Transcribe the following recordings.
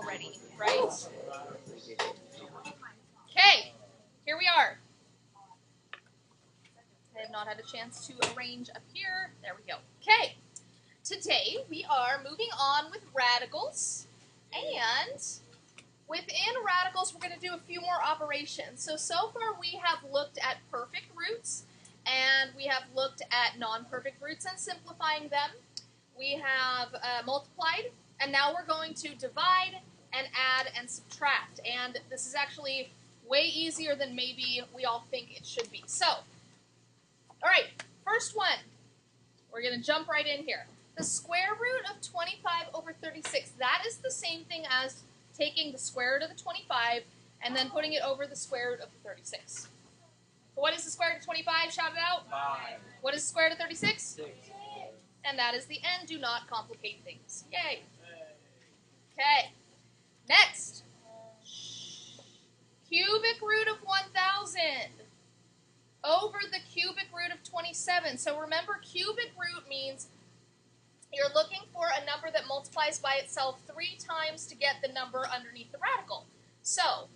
already, right? Okay, here we are. I have not had a chance to arrange up here. There we go. Okay, today we are moving on with radicals, and within radicals we're going to do a few more operations. So far we have looked at perfect roots, and we have looked at non-perfect roots and simplifying them. We have multiplied, and now we're going to divide and add and subtract. And this is actually way easier than maybe we all think it should be. So, all right, first one. We're going to jump right in here. The square root of 25 over 36, that is the same thing as taking the square root of the 25 and then putting it over the square root of the 36. What is the square root of 25? Shout it out. 5. What is the square root of 36? 6. And that is the end. Do not complicate things. Yay. Okay. Next. Cubic root of 1,000 over the cubic root of 27. So remember, cubic root means you're looking for a number that multiplies by itself 3 times to get the number underneath the radical. So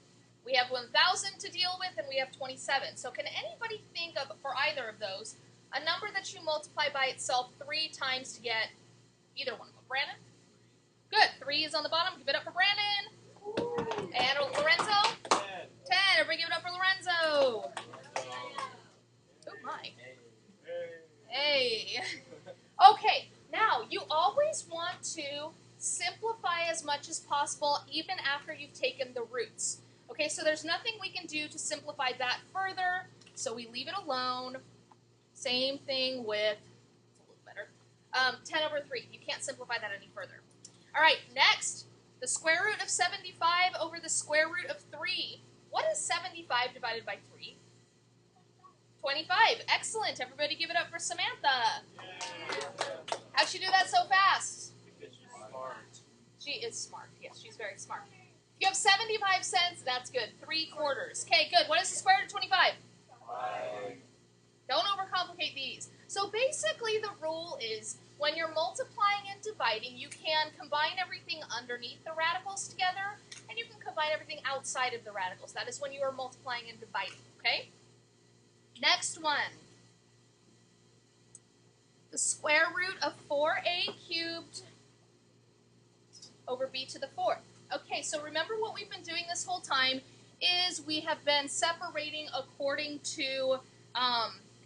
we have 1,000 to deal with, and we have 27. So can anybody think of, for either of those, a number that you multiply by itself 3 times to get either one of them? Brandon? Good. 3 is on the bottom. Give it up for Brandon. And Lorenzo? 10. Everybody give it up for Lorenzo. Oh, my. Hey. Okay. Now, you always want to simplify as much as possible even after you've taken the roots. Okay, so there's nothing we can do to simplify that further, so we leave it alone. Same thing with, it's a little better, 10 over 3. You can't simplify that any further. All right, next, the square root of 75 over the square root of 3. What is 75 divided by 3? 25. Excellent. Everybody give it up for Samantha. How'd she do that so fast? Because she's smart. She is smart. Yes, she's very smart. If you have 75 cents, that's good. 3/4. Okay, good. What is the square root of 25? 5. Don't overcomplicate these. So basically the rule is when you're multiplying and dividing, you can combine everything underneath the radicals together, and you can combine everything outside of the radicals. That is when you are multiplying and dividing, okay? Next one. The square root of 4a cubed over b to the 4th. Okay, so remember what we've been doing this whole time is we have been separating according to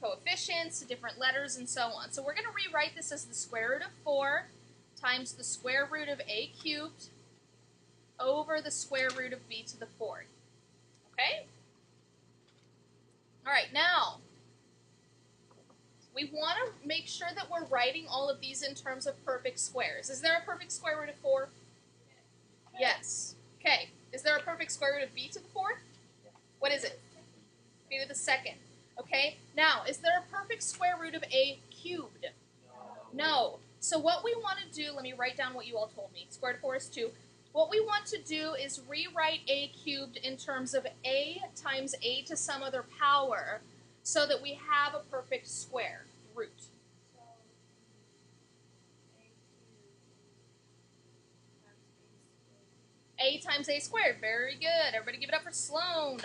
coefficients, different letters, and so on. So we're going to rewrite this as the square root of 4 times the square root of a cubed over the square root of b to the 4th. Okay? All right, now, we want to make sure that we're writing all of these in terms of perfect squares. Is there a perfect square root of 4? Yes. Okay. Is there a perfect square root of b to the 4th? What is it? B to the 2nd. Okay. Now, is there a perfect square root of a cubed? No. So what we want to do, let me write down what you all told me. Square root of 4 is 2. What we want to do is rewrite a cubed in terms of a times a to some other power so that we have a perfect square root. A times a squared. Very good. Everybody give it up for Sloan.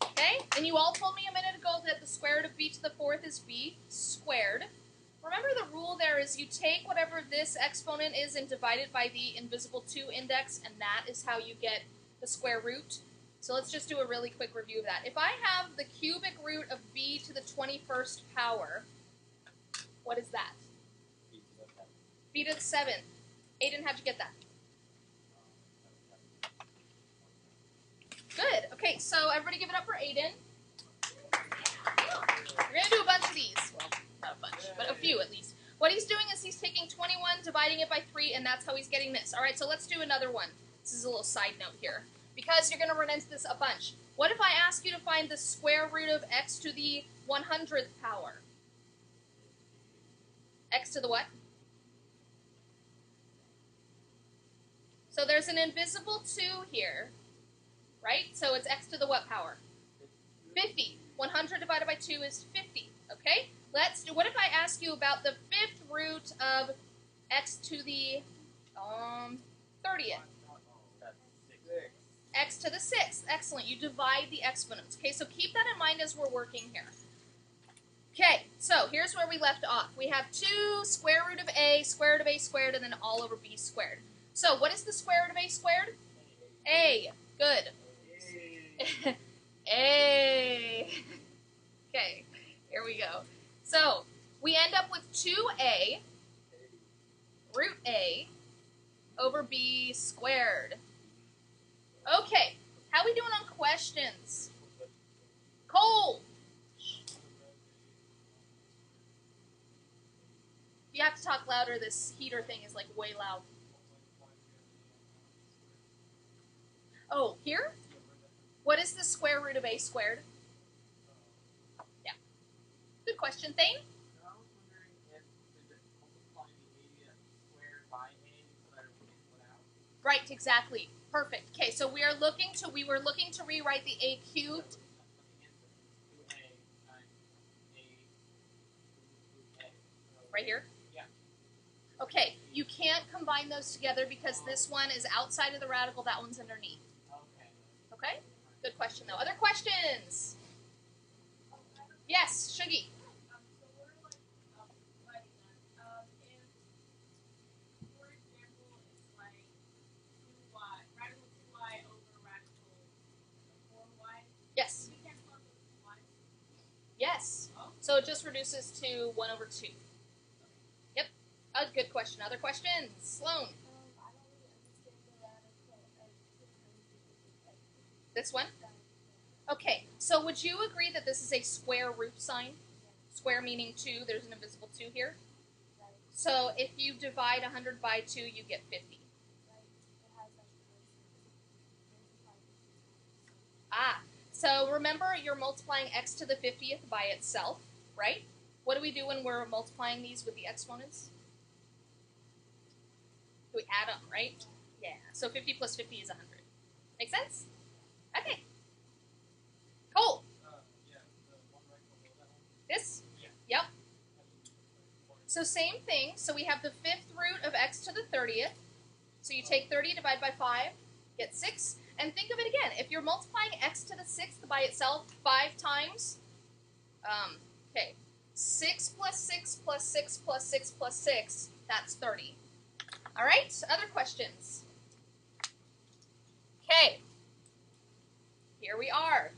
Okay? And you all told me a minute ago that the square root of b to the 4th is b squared. Remember the rule there is you take whatever this exponent is and divide it by the invisible 2 index, and that is how you get the square root. So let's just do a really quick review of that. If I have the cubic root of b to the 21st power, what is that? B to the 7th. Aiden, how'd you get that? Good. Okay, so everybody give it up for Aiden. We're going to do a bunch of these. Well, not a bunch, but a few at least. What he's doing is he's taking 21, dividing it by 3, and that's how he's getting this. All right, so let's do another one. This is a little side note here, because you're going to run into this a bunch. What if I ask you to find the square root of x to the 100th power? X to the what? So there's an invisible 2 here, right? So it's x to the what power? 50. 100 divided by 2 is 50, okay? Let's do, what if I ask you about the 5th root of x to the 30th 30th? X to the 6th. Excellent. You divide the exponents. Okay, so keep that in mind as we're working here. Okay, so here's where we left off. We have 2 square root of a squared, and then all over b squared. So what is the square root of a squared? A. Good. A. Okay, here we go. So we end up with 2a root a over b squared. Okay, how are we doing on questions? Cole. You have to talk louder. This heater thing is like way loud. Oh, here? What is the square root of a squared? Yeah. Good question, Thane. I was wondering if multiplying the area squared by a so that everything gets put out. Right, exactly. Perfect. Okay, so we were looking to rewrite the a cubed. Right here? Yeah. Okay, you can't combine those together because this one is outside of the radical, that one's underneath. Okay. Okay? Good question, though. Other questions? Yes, Shuggy. So we're like dividing that. If, for example, it's like 2y, radical 2y over radical 4y, Yes. we can plug those y's. Yes. So it just reduces to 1 over 2. Yep. A good question. Other questions? Sloan. I don't really understand the radical as 2 This one? Okay, so would you agree that this is a square root sign? Square meaning 2, there's an invisible 2 here. So if you divide 100 by 2, you get 50. Ah, so remember you're multiplying x to the 50th by itself, right? What do we do when we're multiplying these with the exponents? We add them, right? Yeah, so 50 plus 50 is 100. Make sense? Okay. Cole. Yeah, the one right below that one. This? Yeah. Yep. So same thing. So we have the 5th root of x to the 30th. So you take 30, divide by 5, get 6. And think of it again. If you're multiplying x to the 6th by itself 5 times, okay, 6 plus 6 plus 6 plus 6 plus 6, that's 30. All right, other questions? Okay, here we are.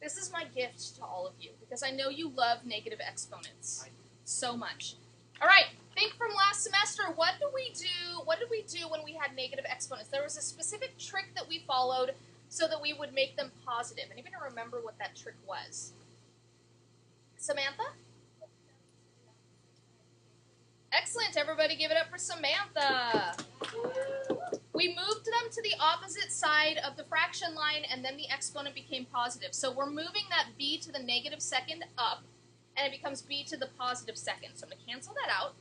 This is my gift to all of you because I know you love negative exponents so much. All right, think from last semester. What did we do when we had negative exponents? There was a specific trick that we followed so that we would make them positive. Anybody remember what that trick was? Samantha? Excellent. Everybody give it up for Samantha. We moved them to the opposite side of the fraction line, and then the exponent became positive. So we're moving that b to the negative second up, and it becomes b to the positive second. So I'm going to cancel that out.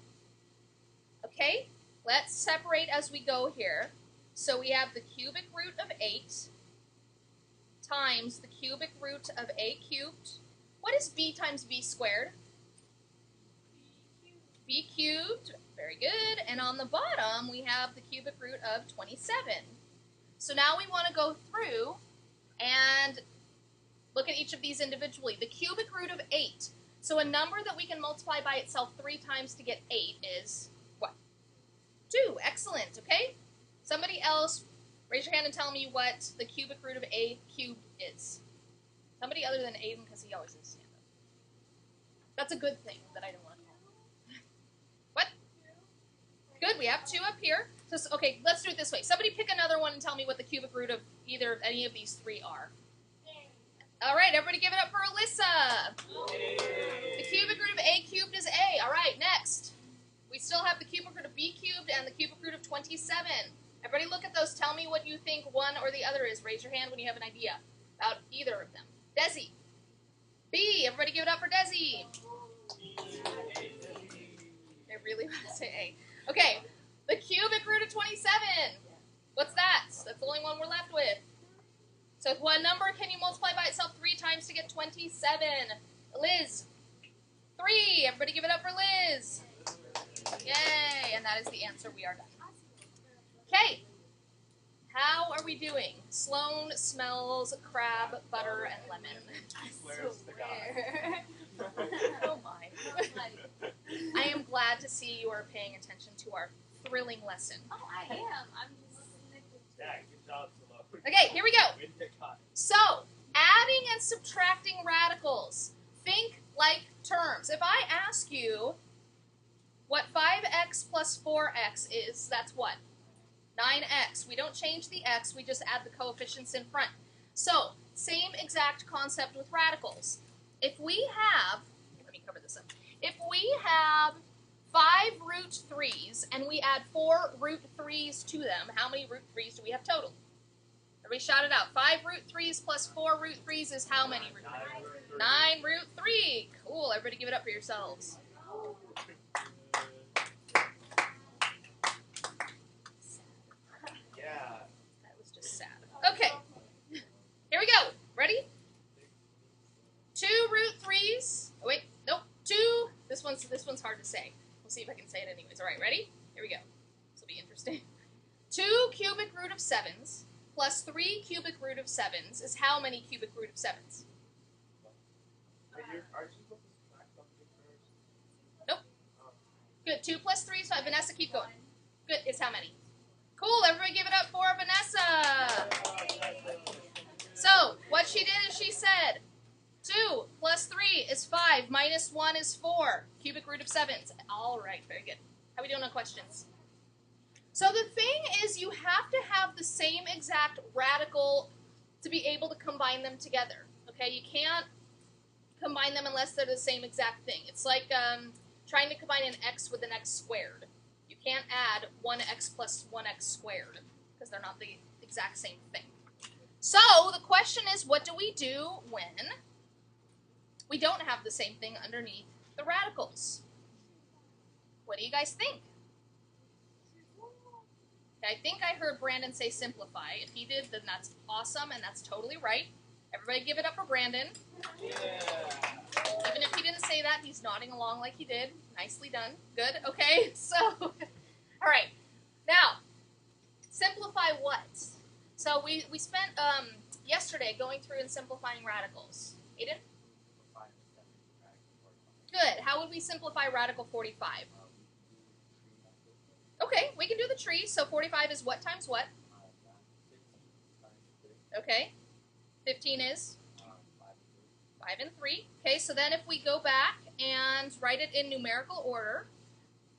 Okay, let's separate as we go here. So we have the cubic root of 8 times the cubic root of a cubed. What is b times b squared? B cubed, very good. And on the bottom, we have the cubic root of 27. So now we want to go through and look at each of these individually. The cubic root of 8. So a number that we can multiply by itself 3 times to get 8 is what? 2. Excellent, okay? Somebody else, raise your hand and tell me what the cubic root of a cubed is. Somebody other than Aiden, because he always is stand up. That's a good thing that I don't want to call. What? Good, we have 2 up here. So, okay, let's do it this way. Somebody pick another one and tell me what the cubic root of either of any of these 3 are. All right, everybody give it up for Alyssa. The cubic root of a cubed is a. All right, next. We still have the cubic root of b cubed and the cubic root of 27. Everybody look at those. Tell me what you think one or the other is. Raise your hand when you have an idea about either of them. Desi. B. Everybody give it up for Desi. They really want to say A. Okay, the cubic root of 27. What's that? That's the only one we're left with. So what number can you multiply by itself 3 times to get 27? Liz. 3. Everybody give it up for Liz. Yay, and that is the answer. We are done. we doing? Sloan smells crab, butter, and lemon. I Swears to swear. Oh my. I am glad to see you are paying attention to our thrilling lesson. Oh, I am. I'm just snipping. Yeah, good job, Solo. Okay, here we go. Way to get caught. So, adding and subtracting radicals. Think like terms. If I ask you what 5x plus 4x is, that's what? 9x. We don't change the x, we just add the coefficients in front. So, same exact concept with radicals. If we have, let me cover this up. If we have 5 root 3's and we add 4 root 3's to them, how many root 3's do we have total? Everybody shout it out. 5 root 3's plus 4 root 3's is how many root 3's? 9 root 3. Cool. Everybody give it up for yourselves. Yeah. That was just sad. Okay. Here we go. Ready? 2 root 3's. Oh, wait. Nope. 2. This one's hard to say. We'll see if I can say it anyways. All right. Ready? Here we go. This will be interesting. 2 cubic root of 7's plus 3 cubic root of 7's is how many cubic root of 7's? Aren't you supposed to subtract something first? Nope. Oh. Good. 2 plus 3 is 5. Vanessa, keep going. Good. Is how many? Cool. Everybody give it up for Vanessa. So, what she did is she said 2 plus 3 is 5 minus 1 is 4. Cubic root of 7's. All right. Very good. How are we doing on questions? So the thing is you have to have the same exact radical to be able to combine them together. Okay? You can't combine them unless they're the same exact thing. It's like trying to combine an x with an x squared. You can't add 1x plus 1x squared because they're not the exact same thing. So the question is, what do we do when we don't have the same thing underneath the radicals? What do you guys think? I think I heard Brandon say simplify. If he did, then that's awesome, and that's totally right. Everybody give it up for Brandon. Yeah. Even if he didn't say that, he's nodding along like he did. Nicely done. Good. Okay, so, all right. Now, simplify what? So we spent yesterday going through and simplifying radicals. Aiden? Good. How would we simplify radical 45? Okay, we can do the tree. So 45 is what times what? Okay. 15 is? 5 and 3. Okay, so then if we go back and write it in numerical order,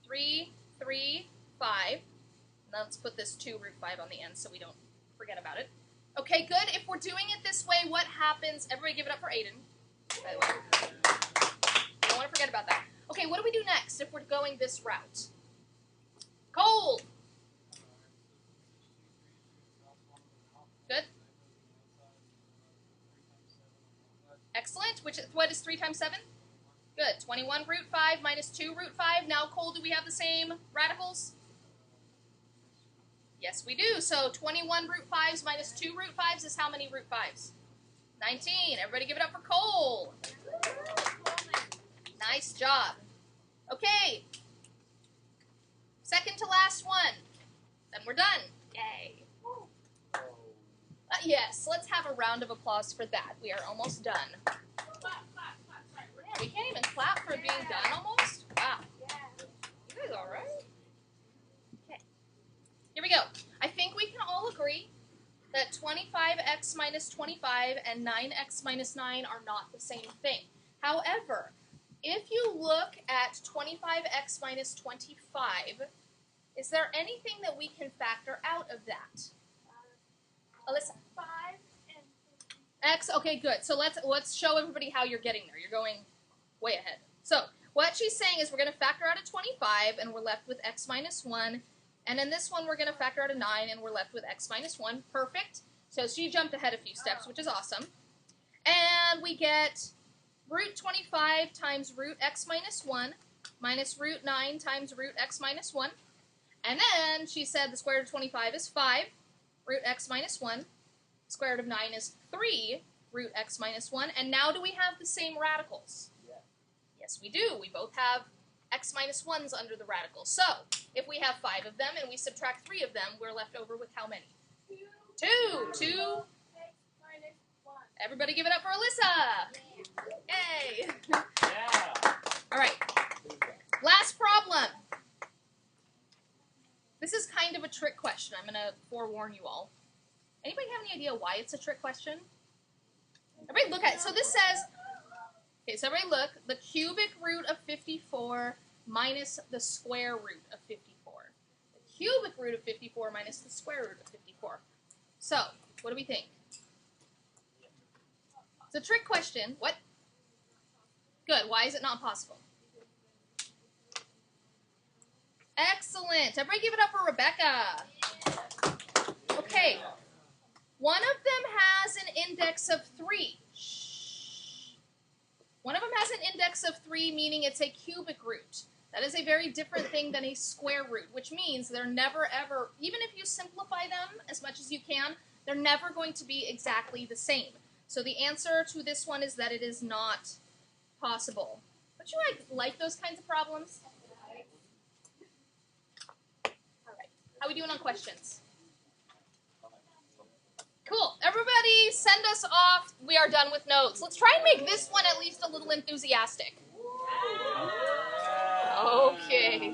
3, 3, 5. Now let's put this 2 root 5 on the end so we don't forget about it. Okay, good. If we're doing it this way, what happens? Everybody give it up for Aiden, by the way. I don't want to forget about that. Okay, what do we do next if we're going this route? Cole. Good. Excellent. What is 3 times 7? Good. 21 root 5 minus 2 root 5. Now, Cole, do we have the same radicals? Yes, we do. So 21 root 5s minus 2 root 5s is how many root 5s? 19. Everybody give it up for Cole. Nice job. Okay. Second to last one. Then we're done. Yay. Yes, let's have a round of applause for that. We are almost done. We can't even clap for being done almost? Wow. You guys all right? Okay. Here we go. I think we can all agree that 25x minus 25 and 9x minus 9 are not the same thing. However, if you look at 25x minus 25, is there anything that we can factor out of that? Alyssa? 5 and 50. X, okay, good. So let's show everybody how you're getting there. You're going way ahead. So what she's saying is we're going to factor out a 25, and we're left with x minus 1. And in this one, we're going to factor out a 9, and we're left with x minus 1. Perfect. So she jumped ahead a few steps, which is awesome. And we get root 25 times root x minus 1 minus root 9 times root x minus 1. And then she said the square root of 25 is 5, root x minus 1. Square root of 9 is 3, root x minus 1. And now do we have the same radicals? Yeah. Yes, we do. We both have x minus 1's under the radical. So if we have 5 of them and we subtract 3 of them, we're left over with how many? 2 2. X minus 1. Everybody give it up for Alyssa. Yay. Yeah. All right. Last problem. This is kind of a trick question. I'm going to forewarn you all. Anybody have any idea why it's a trick question? Everybody look at it. So this says, okay, so everybody look, the cubic root of 54 minus the square root of 54. The cubic root of 54 minus the square root of 54. So, what do we think? It's a trick question. What? Good. Why is it not possible? Excellent. Everybody give it up for Rebecca. Okay. One of them has an index of 3. Shh. One of them has an index of 3, meaning it's a cubic root. That is a very different thing than a square root, which means they're never ever, even if you simplify them as much as you can, they're never going to be exactly the same. So the answer to this one is that it is not possible. Don't you like those kinds of problems? All right. How are we doing on questions? Cool. Everybody send us off. We are done with notes. Let's try and make this one at least a little enthusiastic. Okay.